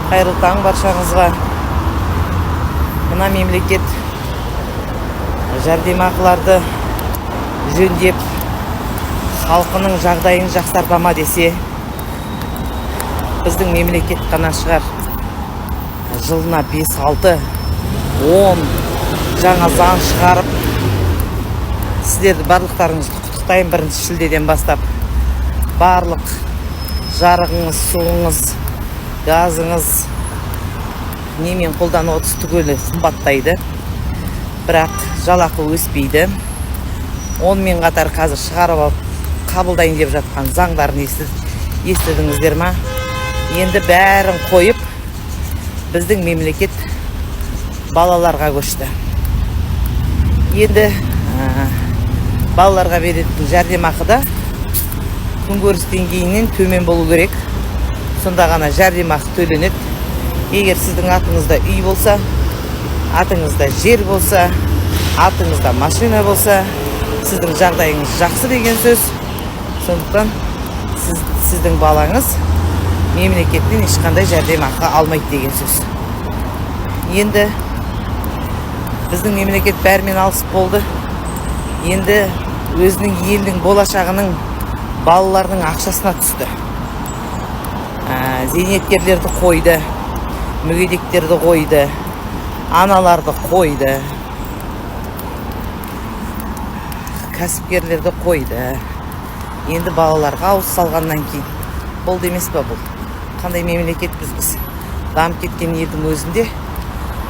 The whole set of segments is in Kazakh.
Қайырлы таң баршаңызға. Мына мемлекет жәрдемақыларды жөндеп, халқының жағдайын жақсартама десе, біздің мемлекет қана шығар. Жылына 5-6, 10 жаңа заң шығарып, сіздерді барлықтарыңызды құттықтаймын. 1 шілдеден бастап барлық жарығыңыз, суыңыз, газыңыз немен қолданып отырсыз түгелі қымбаттайды, бірақ жалақы өспейді. Онымен қатар қазір шығарып алып қабылдайын деп жатқан заңдарын естідіңіздер ма? Енді бәрін қойып, біздің мемлекет балаларға көшті. Енді балаларға беретін жәрдемақыда күнкөріс деңгейінен төмен болу керек. Сонда ғана жәрдемақы төленеді. Егер сіздің атыңызда үй болса, атыңызда жер болса, атыңызда машина болса, сіздің жағдайыңыз жақсы деген сөз. Сондықтан сіздің балаңыз мемлекеттен ешқандай жәрдемақы алмайды деген сөз. Енді біздің мемлекет бәрімен алысып болды. Енді өзінің елдің болашағының балалардың ақшасына түсті. Зейнеткерлерді қойды, мүгедектерді қойды, аналарды қойды, кәсіпкерлерді қойды. Енді балаларға ауыз салғаннан кейін болды емес па бұл? Қандай мемлекетпіз біз? Дамып кеткен елдің өзінде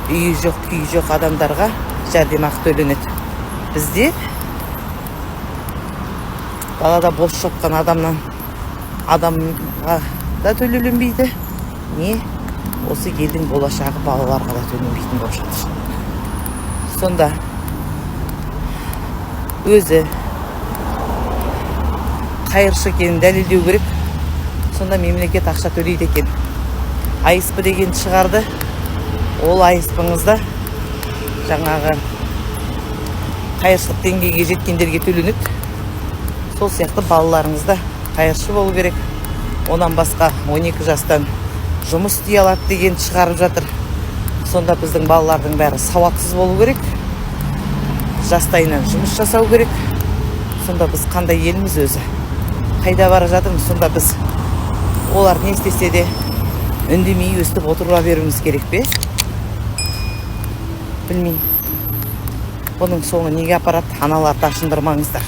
үйі жоқ, күйі жоқ адамдарға жәрдемақы төленеді. Бізде далада бос шоққан адамға да төленбейді. Не? Осы елдің болашағы балаларға да төленбейтін болып жатыр. Сонда өзі қайыршы екенін дәлелдеу керек. Сонда мемлекет ақша төлейді екен. АСП деген шығарды. Ол АСП-ңызда жаңағы қайыршылық деңгейге жеткендерге төленеді. Сол сияқты балаларыңызда қайыршы болу керек. Онан басқа 12 жастан жұмыс істей алады деген шығарып жатыр. Сонда біздің балалардың бәрі сауатсыз болу керек. Жастайынан жұмыс жасау керек. Сонда біз қандай елміз өзі? Қайда бара жатырмыз? Сонда біз олар не істесе де үндемей өстіп отыра беруіміз керек пе? Білмеймін. Бұның соңы неге апарады? Аналарды ашындырмаңыздар.